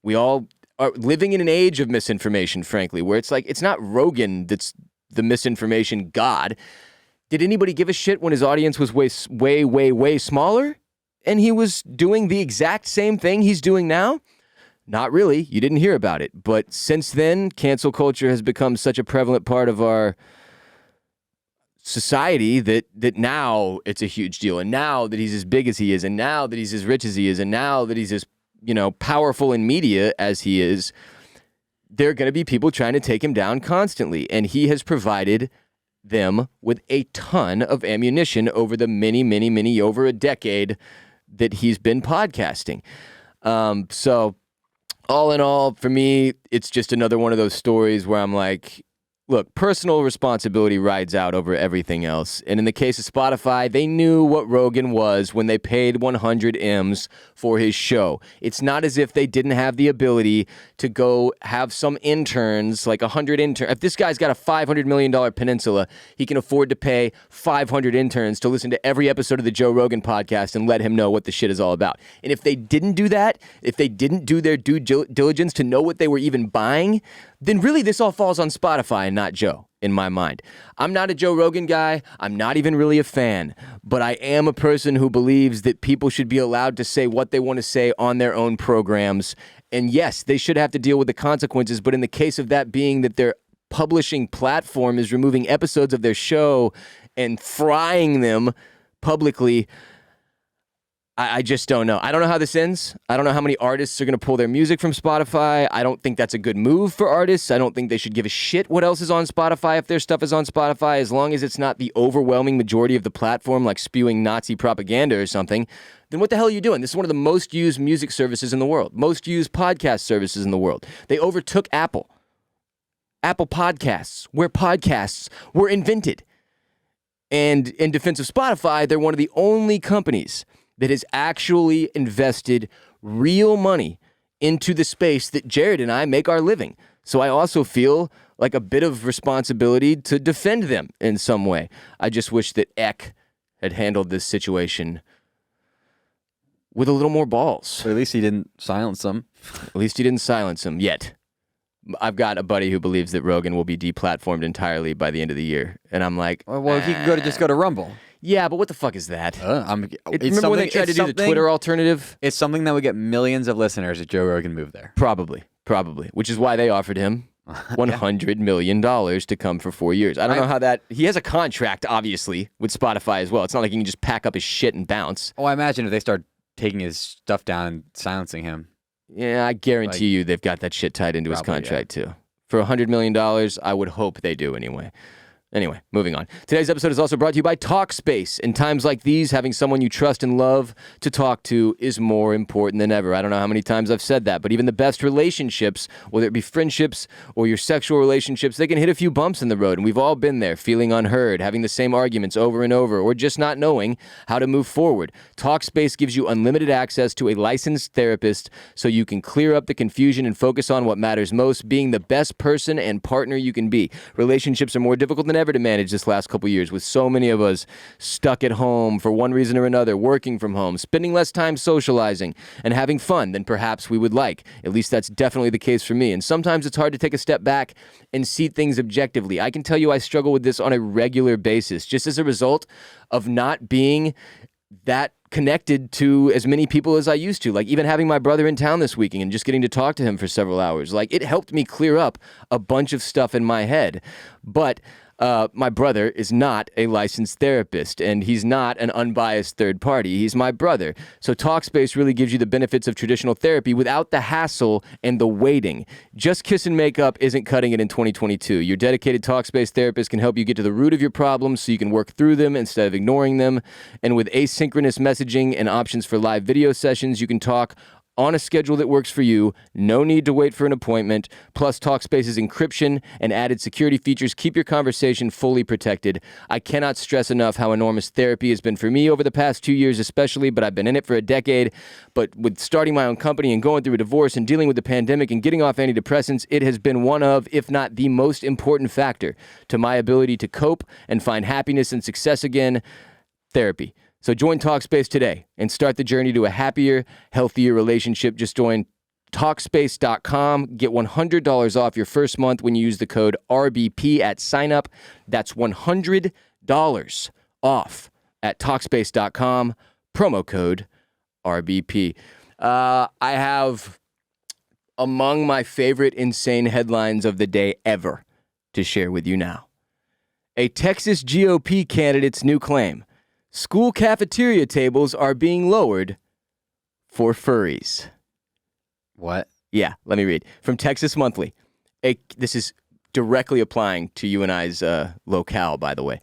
We all are living in an age of misinformation, frankly, where it's like, it's not Rogan that's the misinformation god. Did anybody give a shit when his audience was way smaller and he was doing the exact same thing he's doing now? Not really. You didn't hear about it. But since then, cancel culture has become such a prevalent part of our society that now it's a huge deal. And now that he's as big as he is, and now that he's as rich as he is, and now that he's as, powerful in media as he is, there are going to be people trying to take him down constantly. And he has provided them with a ton of ammunition over the many, over a decade that he's been podcasting. So all in all, for me, it's just another one of those stories where I'm like, look, personal responsibility rides out over everything else. And in the case of Spotify, they knew what Rogan was when they paid 100 M's for his show. It's not as if they didn't have the ability to go have some interns, like 100 interns. If this guy's got a $500 million peninsula, he can afford to pay 500 interns to listen to every episode of the Joe Rogan podcast and let him know what the shit is all about. And if they didn't do that, if they didn't do their due diligence to know what they were even buying, then really this all falls on Spotify and not Joe, in my mind. I'm not a Joe Rogan guy. I'm not even really a fan. But I am a person who believes that people should be allowed to say what they want to say on their own programs. And yes, they should have to deal with the consequences. But in the case of that being that their publishing platform is removing episodes of their show and frying them publicly, I just don't know. I don't know how this ends. I don't know how many artists are going to pull their music from Spotify. I don't think that's a good move for artists. I don't think they should give a shit what else is on Spotify if their stuff is on Spotify, as long as it's not the overwhelming majority of the platform, like spewing Nazi propaganda or something. Then what the hell are you doing? This is one of the most used music services in the world, most used podcast services in the world. They overtook Apple Podcasts, where podcasts were invented. And in defense of Spotify, they're one of the only companies that has actually invested real money into the space that Jared and I make our living. So I also feel like a bit of responsibility to defend them in some way. I just wish that Ek had handled this situation with a little more balls. But at least he didn't silence them. At least he didn't silence him yet. I've got a buddy who believes that Rogan will be deplatformed entirely by the end of the year. And I'm like... Well, he could just go to Rumble. Yeah, but what the fuck is that? Remember when they tried to do the Twitter alternative? It's something that would get millions of listeners if Joe Rogan moved there. Probably. Which is why they offered him $100 million to come for 4 years. I don't know how that... He has a contract, obviously, with Spotify as well. It's not like he can just pack up his shit and bounce. Oh, I imagine if they start taking his stuff down and silencing him. Yeah, I guarantee you they've got that shit tied into his contract, too. For $100 million, I would hope they do anyway. Anyway, moving on. Today's episode is also brought to you by Talkspace. In times like these, having someone you trust and love to talk to is more important than ever. I don't know how many times I've said that, but even the best relationships, whether it be friendships or your sexual relationships, they can hit a few bumps in the road. And we've all been there, feeling unheard, having the same arguments over and over, or just not knowing how to move forward. Talkspace gives you unlimited access to a licensed therapist so you can clear up the confusion and focus on what matters most, being the best person and partner you can be. Relationships are more difficult than ever to manage this last couple years, with so many of us stuck at home for one reason or another, working from home, spending less time socializing and having fun than perhaps we would like. At least that's definitely the case for me. And sometimes it's hard to take a step back and see things objectively. I can tell you I struggle with this on a regular basis, just as a result of not being that connected to as many people as I used to. Like even having my brother in town this weekend and just getting to talk to him for several hours. Like it helped me clear up a bunch of stuff in my head. But my brother is not a licensed therapist, and he's not an unbiased third party. He's my brother. So Talkspace really gives you the benefits of traditional therapy without the hassle and the waiting. Just kiss and make up isn't cutting it in 2022. Your dedicated Talkspace therapist can help you get to the root of your problems so you can work through them instead of ignoring them. And with asynchronous messaging and options for live video sessions, you can talk on a schedule that works for you. No need to wait for an appointment. Plus, Talkspace's encryption and added security features keep your conversation fully protected. I cannot stress enough how enormous therapy has been for me over the past 2 years especially, but I've been in it for a decade. But with starting my own company and going through a divorce and dealing with the pandemic and getting off antidepressants, it has been one of, if not the most important factor to my ability to cope and find happiness and success again: therapy. So join Talkspace today and start the journey to a happier, healthier relationship. Just join Talkspace.com. Get $100 off your first month when you use the code RBP at signup. That's $100 off at Talkspace.com. Promo code RBP. I have among my favorite insane headlines of the day ever to share with you now. A Texas GOP candidate's new claim: school cafeteria tables are being lowered for furries. What? Yeah, let me read. From Texas Monthly. This is directly applying to you and I's locale, by the way.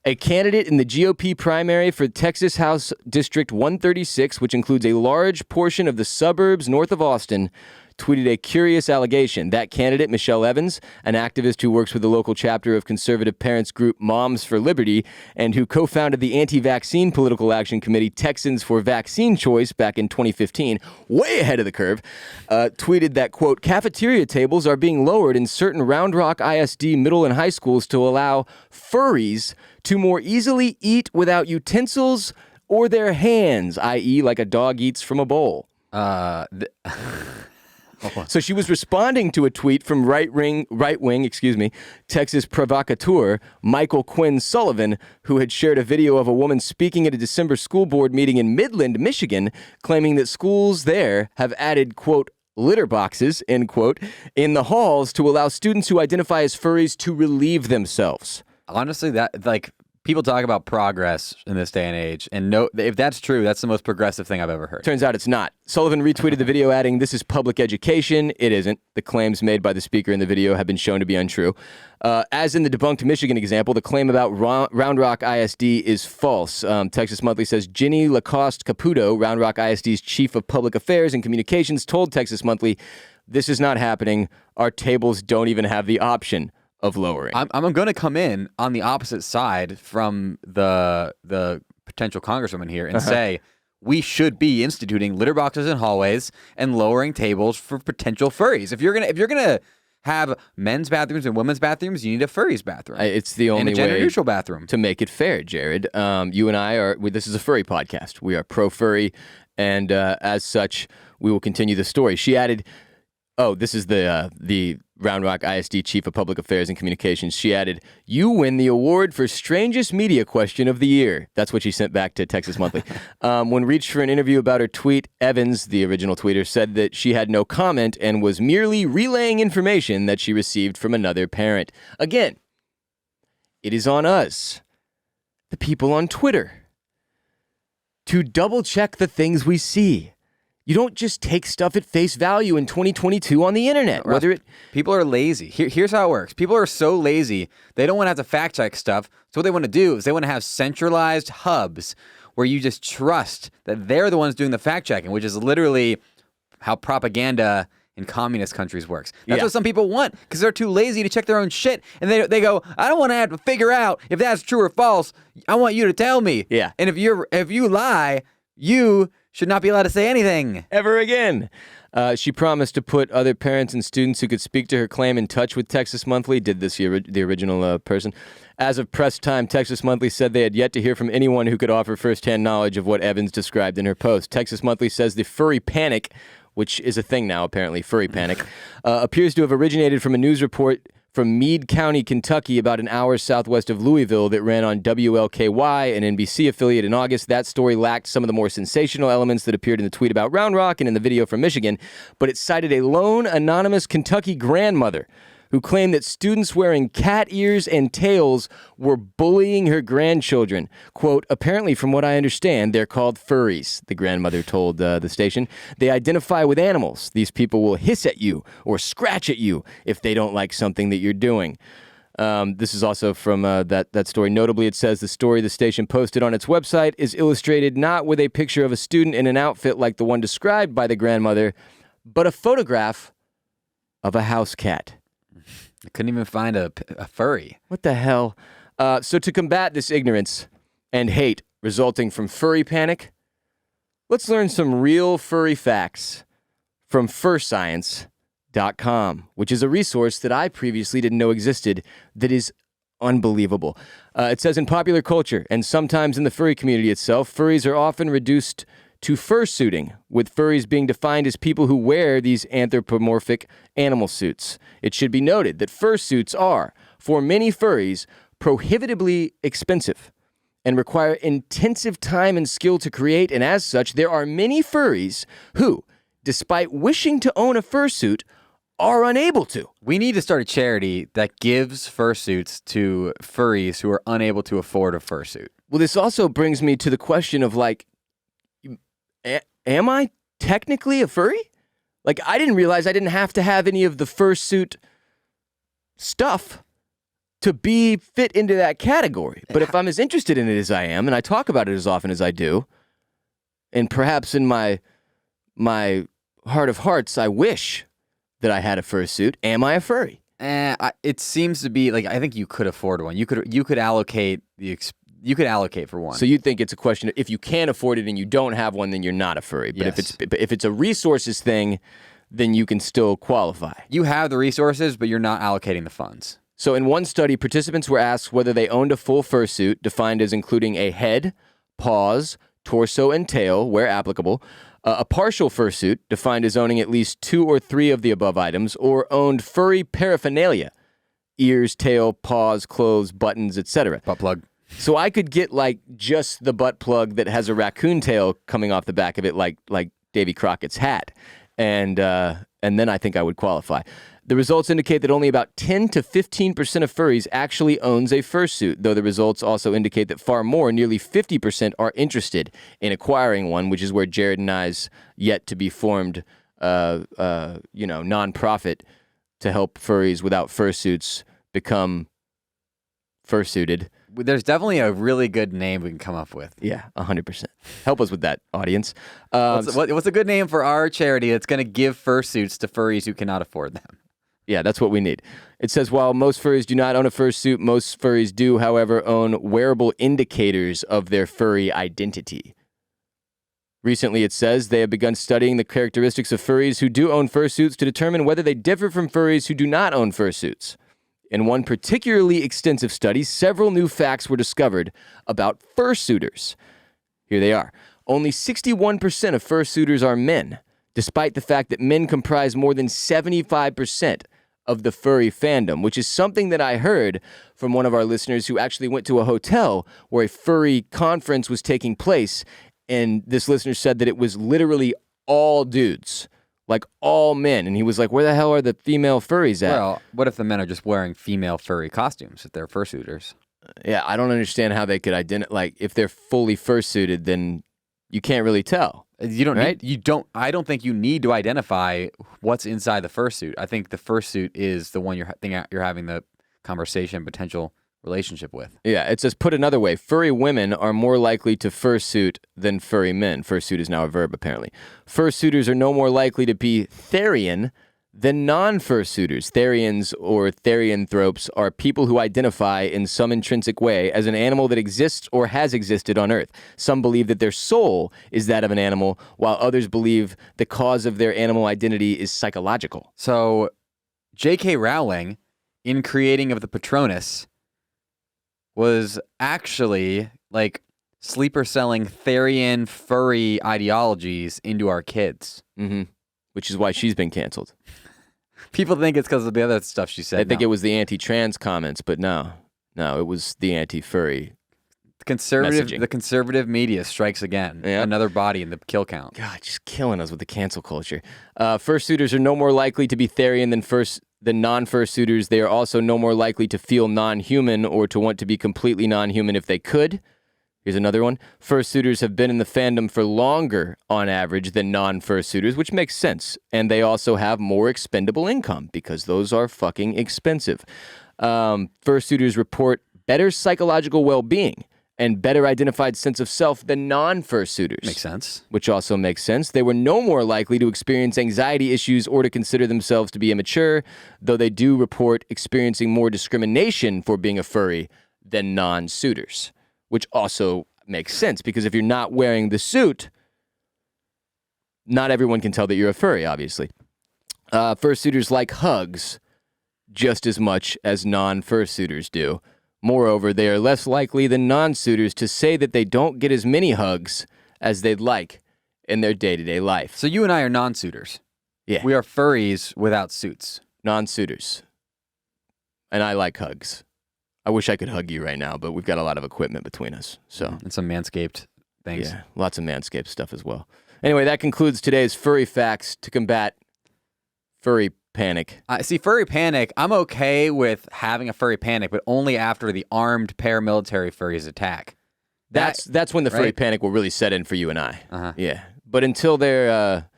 A candidate in the GOP primary for Texas House District 136, which includes a large portion of the suburbs north of Austin, tweeted a curious allegation. That candidate, Michelle Evans, an activist who works with the local chapter of conservative parents group Moms for Liberty and who co-founded the anti-vaccine political action committee Texans for Vaccine Choice back in 2015, way ahead of the curve, tweeted that, quote, cafeteria tables are being lowered in certain Round Rock ISD middle and high schools to allow furries to more easily eat without utensils or their hands, i.e. like a dog eats from a bowl. So she was responding to a tweet from right-wing, Texas provocateur Michael Quinn Sullivan, who had shared a video of a woman speaking at a December school board meeting in Midland, Michigan, claiming that schools there have added, quote, litter boxes, end quote, in the halls to allow students who identify as furries to relieve themselves. Honestly, that, like, people talk about progress in this day and age, and no, if that's true, that's the most progressive thing I've ever heard. Turns out it's not. Sullivan retweeted the video adding, "This is public education." It isn't. The claims made by the speaker in the video have been shown to be untrue. As in the debunked Michigan example, the claim about Round Rock ISD is false. Texas Monthly says Ginny Lacoste Caputo, Round Rock ISD's chief of public affairs and communications, told Texas Monthly, "This is not happening. Our tables don't even have the option of lowering." I'm going to come in on the opposite side from the potential congresswoman here and say we should be instituting litter boxes in hallways and lowering tables for potential furries. If you're gonna have men's bathrooms and women's bathrooms, you need a furry's bathroom. It's the only and a way gender-neutral bathroom to make it fair, Jared. You and I are. This is a furry podcast. We are pro furry, and as such, we will continue the story. She added, "Oh, this is the Round Rock ISD Chief of Public Affairs and Communications." She added, "You win the award for strangest media question of the year." That's what she sent back to Texas Monthly. When reached for an interview about her tweet, Evans, the original tweeter, said that she had no comment and was merely relaying information that she received from another parent. Again, it is on us, the people on Twitter, to double check the things we see. You don't just take stuff at face value in 2022 on the internet. People are lazy. Here's how it works. People are so lazy, they don't want to have to fact check stuff. So what they want to do is they want to have centralized hubs where you just trust that they're the ones doing the fact checking, which is literally how propaganda in communist countries works. That's what some people want because they're too lazy to check their own shit. And they go, I don't want to have to figure out if that's true or false. I want you to tell me. Yeah. And if you lie, you should not be allowed to say anything. Ever again. She promised to put other parents and students who could speak to her claim in touch with Texas Monthly. Did this the original person. As of press time, Texas Monthly said they had yet to hear from anyone who could offer firsthand knowledge of what Evans described in her post. Texas Monthly says the furry panic, which is a thing now apparently, furry panic, appears to have originated from a news report from Meade County, Kentucky, about an hour southwest of Louisville that ran on WLKY, an NBC affiliate, in August. That story lacked some of the more sensational elements that appeared in the tweet about Round Rock and in the video from Michigan, but it cited a lone, anonymous Kentucky grandmother who claimed that students wearing cat ears and tails were bullying her grandchildren. Quote, apparently, from what I understand, they're called furries, the grandmother told the station. They identify with animals. These people will hiss at you or scratch at you if they don't like something that you're doing. This is also from that story. Notably, it says the story the station posted on its website is illustrated not with a picture of a student in an outfit like the one described by the grandmother, but a photograph of a house cat. I couldn't even find a furry. What the hell? So to combat this ignorance and hate resulting from furry panic, let's learn some real furry facts from furscience.com, which is a resource that I previously didn't know existed that is unbelievable. It says in popular culture, and sometimes in the furry community itself, furries are often reduced to fursuiting, with furries being defined as people who wear these anthropomorphic animal suits. It should be noted that fursuits are, for many furries, prohibitively expensive and require intensive time and skill to create, and as such, there are many furries who, despite wishing to own a fursuit, are unable to. We need to start a charity that gives fursuits to furries who are unable to afford a fursuit. Well, this also brings me to the question of, like, am I technically a furry? Like, I didn't realize I didn't have to have any of the fursuit stuff to be fit into that category. But if I'm as interested in it as I am, and I talk about it as often as I do, and perhaps in my heart of hearts, I wish that I had a fursuit, am I a furry? It seems to be like, I think you could afford one. You could allocate you could allocate for one. So you think it's a question of if you can't afford it and you don't have one, then you're not a furry. But yes. if it's a resources thing, then you can still qualify. You have the resources, but you're not allocating the funds. So in one study, participants were asked whether they owned a full fursuit, defined as including a head, paws, torso, and tail, where applicable, a partial fursuit, defined as owning at least 2 or 3 of the above items, or owned furry paraphernalia, ears, tail, paws, clothes, buttons, etc. Butt plug. So I could get, like, just the butt plug that has a raccoon tail coming off the back of it, like Davy Crockett's hat, and then I think I would qualify. The results indicate that only about 10 to 15% of furries actually owns a fursuit, though the results also indicate that far more, nearly 50%, are interested in acquiring one, which is where Jared and I's yet to be formed, nonprofit to help furries without fursuits become fursuited. There's definitely a really good name we can come up with. Yeah, 100%. Help us with that, audience. What's a good name for our charity that's going to give fursuits to furries who cannot afford them? Yeah, that's what we need. It says, while most furries do not own a fursuit, most furries do, however, own wearable indicators of their furry identity. Recently, it says, they have begun studying the characteristics of furries who do own fursuits to determine whether they differ from furries who do not own fursuits. In one particularly extensive study, several new facts were discovered about fursuiters. Here they are. Only 61% of fursuiters are men, despite the fact that men comprise more than 75% of the furry fandom, which is something that I heard from one of our listeners who actually went to a hotel where a furry conference was taking place, and this listener said that it was literally all dudes, like all men, and he was like, where the hell are the female furries at? Well, what if the men are just wearing female furry costumes if they're fursuiters? Yeah, I don't understand how they could identify, like, if they're fully fursuited, then you can't really tell. You don't right? I don't think you need to identify what's inside the fursuit. I think the fursuit is the one you're having the conversation, potential relationship with. Yeah, it says, put another way, furry women are more likely to fursuit than furry men. Fursuit is now a verb, apparently. Fursuiters are no more likely to be therian than non-fursuiters. Therians or therianthropes are people who identify in some intrinsic way as an animal that exists or has existed on Earth. Some believe that their soul is that of an animal, while others believe the cause of their animal identity is psychological. So, J.K. Rowling, in creating of the Patronus, was actually like sleeper selling therian furry ideologies into our kids. Mm-hmm. Which is why she's been canceled. People think it's because of the other stuff she said. I think it was the anti-trans comments, but no, it was the anti-furry. The conservative media strikes again. Yep. Another body in the kill count. God, just killing us with the cancel culture. Fursuiters are no more likely to be therian than non-fursuiters. They are also no more likely to feel non-human or to want to be completely non-human if they could. Here's another one. Fursuiters have been in the fandom for longer, on average, than non-fursuiters, which makes sense. And they also have more expendable income because those are fucking expensive. Fursuiters report better psychological well-being and better identified sense of self than non-fursuiters. Makes sense. Which also makes sense. They were no more likely to experience anxiety issues or to consider themselves to be immature, though they do report experiencing more discrimination for being a furry than non-suitors. Which also makes sense, because if you're not wearing the suit, not everyone can tell that you're a furry, obviously. Fursuiters like hugs just as much as non-fursuiters do. Moreover, they are less likely than non-suitors to say that they don't get as many hugs as they'd like in their day-to-day life. So you and I are non-suitors. Yeah. We are furries without suits. Non-suitors. And I like hugs. I wish I could hug you right now, but we've got a lot of equipment between us. So and some Manscaped things. Yeah, lots of Manscaped stuff as well. Anyway, that concludes today's furry facts to combat furry panic. See, furry panic, I'm okay with having a furry panic, but only after the armed paramilitary furries attack. That's when the furry panic will really set in for you and I. Uh-huh. Yeah, but until their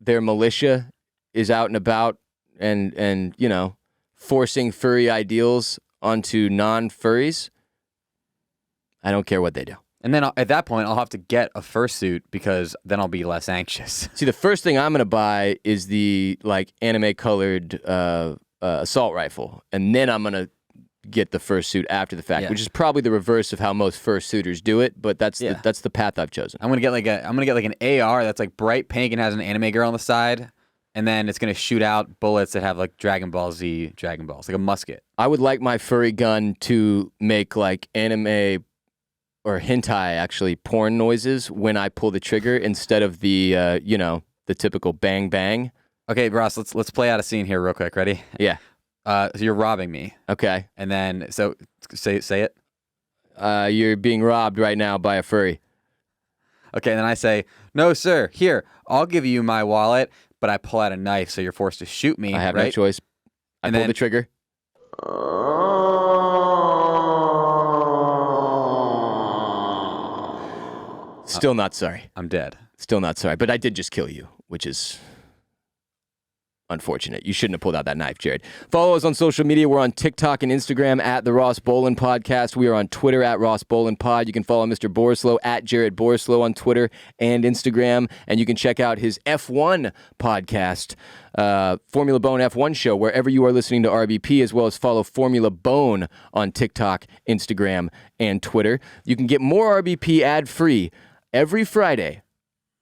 militia is out and about and you know, forcing furry ideals onto non-furries, I don't care what they do. And then at that point, I'll have to get a fursuit because then I'll be less anxious. See, the first thing I'm going to buy is the like anime-colored assault rifle, and then I'm going to get the fursuit after the fact, which is probably the reverse of how most fursuiters do it, but that's the path I've chosen. I'm going to get like an AR that's like bright pink and has an anime girl on the side. And then it's going to shoot out bullets that have like Dragon Balls, like a musket. I would like my furry gun to make like anime or hentai, actually, porn noises when I pull the trigger instead of the, the typical bang bang. Okay, Ross, let's play out a scene here real quick. Ready? Yeah. So you're robbing me. Okay. And then, so say it. You're being robbed right now by a furry. Okay, and then I say, no, sir, here, I'll give you my wallet. But I pull out a knife, so you're forced to shoot me. I have no choice. I pull the trigger. Still not sorry. I'm dead. Still not sorry. But I did just kill you, which is unfortunate. You shouldn't have pulled out that knife, Jared. Follow us on social media. We're on TikTok and Instagram at The Ross Bolen Podcast. We are on Twitter at Ross Bolen Pod. You can follow Mr. Borislow at Jared Borislow on Twitter and Instagram. And you can check out his F1 podcast, Formula Bone F1 show, wherever you are listening to RBP, as well as follow Formula Bone on TikTok, Instagram, and Twitter. You can get more RBP ad-free every Friday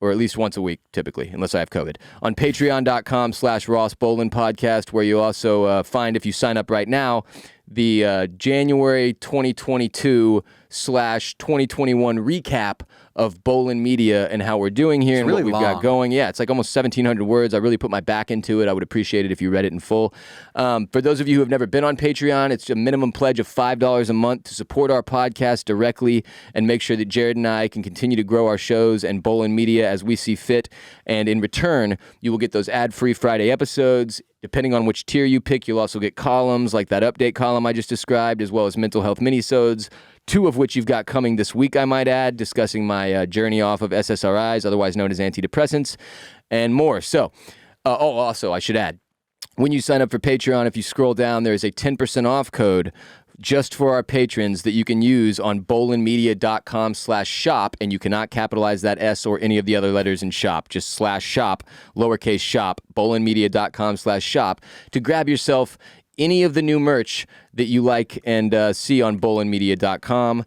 or at least once a week, typically, unless I have COVID. On patreon.com/Ross Bolen podcast, where you also find, if you sign up right now, the January 2022/2021 recap of Bolen Media and how we're doing here and really what we've got long. going. Yeah, it's like almost 1,700 words. I really put my back into it. I would appreciate it if you read it in full. For those of you who have never been on Patreon, it's a minimum pledge of $5 a month to support our podcast directly and make sure that Jared and I can continue to grow our shows and Bolen Media as we see fit. And in return, you will get those ad-free Friday episodes. Depending on which tier you pick, you'll also get columns like that update column I just described, as well as mental health minisodes, 2 of which you've got coming this week, I might add, discussing my journey off of SSRIs, otherwise known as antidepressants, and more. So, also, I should add, when you sign up for Patreon, if you scroll down, there's a 10% off code just for our patrons that you can use on bolenmedia.com/shop, and you cannot capitalize that S or any of the other letters in shop, just /shop, lowercase shop, bolenmedia.com/shop, to grab yourself any of the new merch that you like and see on bolenmedia.com,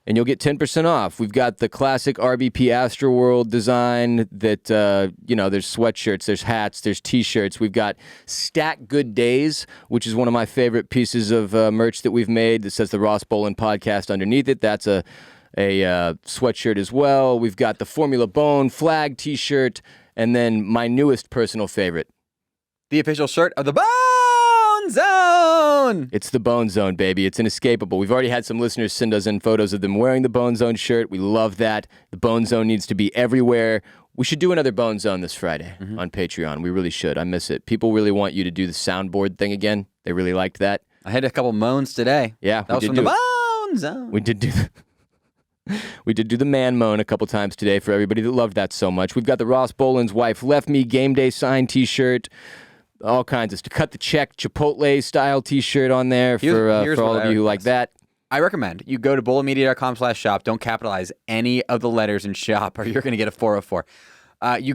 and you'll get 10% off. We've got the classic RBP Astroworld design that, there's sweatshirts, there's hats, there's T-shirts. We've got Stack Good Days, which is one of my favorite pieces of merch that we've made that says the Ross Bolen podcast underneath it. That's a sweatshirt as well. We've got the Formula Bone flag T-shirt, and then my newest personal favorite, The official shirt of the Bone Zone. It's the Bone Zone, baby. It's inescapable. We've already had some listeners send us in photos of them wearing the Bone Zone shirt. We love that. The Bone Zone needs to be everywhere. We should do another Bone Zone this Friday on Patreon. We really should. I miss it. People really want you to do the soundboard thing again. They really liked that. I had a couple moans today. Yeah, that was from the Bone Zone. We did do We did do the man moan a couple times today for everybody that loved that so much. We've got the Ross Bolen's Wife Left Me game day sign T-shirt. All kinds of to cut the check Chipotle style T-shirt on there for all of you who like that. I recommend you go to bolenmedia.com/shop. Don't capitalize any of the letters in shop, or you're going to get a 404. You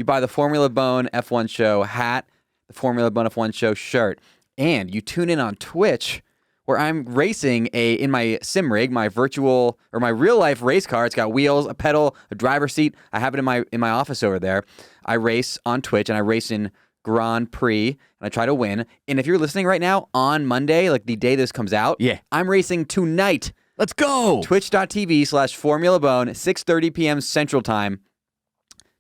buy the Formula Bone F1 Show hat, the Formula Bone F1 Show shirt, and you tune in on Twitch, where I'm racing in my sim rig, my virtual or my real life race car. It's got wheels, a pedal, a driver's seat. I have it in my office over there. I race on Twitch, and I race in Grand Prix, and I try to win. And if you're listening right now on Monday, like the day this comes out, I'm racing tonight. Let's go. Twitch.tv/Formula Bone, 6:30 p.m. Central Time.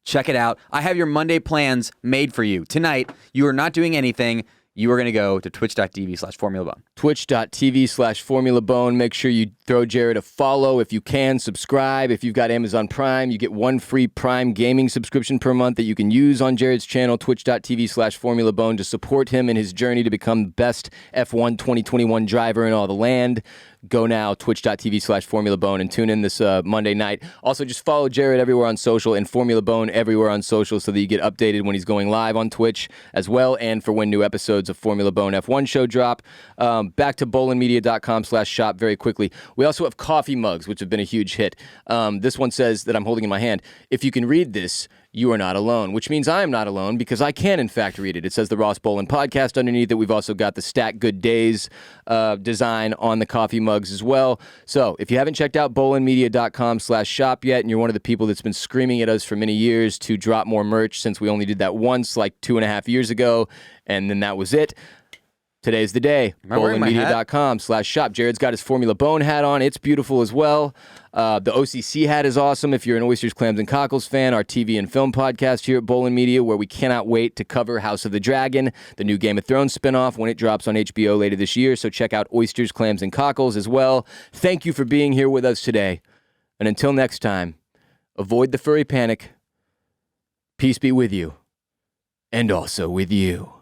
Check it out. I have your Monday plans made for you. Tonight, you are not doing anything. You are going to go to twitch.tv/Formula Bone. Twitch.tv/Formula Bone. Make sure you throw Jared a follow if you can. Subscribe. If you've got Amazon Prime, you get one free Prime gaming subscription per month that you can use on Jared's channel, twitch.tv/Formula Bone, to support him in his journey to become the best F1 2021 driver in all the land. Go now, twitch.tv/Formula Bone, and tune in this Monday night. Also, just follow Jared everywhere on social and Formula Bone everywhere on social so that you get updated when he's going live on Twitch as well, and for when new episodes of Formula Bone F1 show drop. Back to bolenmedia.com/shop very quickly. We also have coffee mugs, which have been a huge hit. This one says that I'm holding in my hand, if you can read this, you are not alone, which means I am not alone because I can, in fact, read it. It says the Ross Bolen podcast underneath it. We've also got the Stack Good Days design on the coffee mugs as well. So if you haven't checked out bolenmedia.com/shop yet, and you're one of the people that's been screaming at us for many years to drop more merch since we only did that once like 2.5 years ago, and then that was it. Today's the day. Bolenmedia.com/shop. Jared's got his Formula Bone hat on. It's beautiful as well. The OCC hat is awesome if you're an Oysters, Clams, and Cockles fan. Our TV and film podcast here at Bolen Media, where we cannot wait to cover House of the Dragon, the new Game of Thrones spinoff, when it drops on HBO later this year. So check out Oysters, Clams, and Cockles as well. Thank you for being here with us today. And until next time, avoid the furry panic. Peace be with you. And also with you.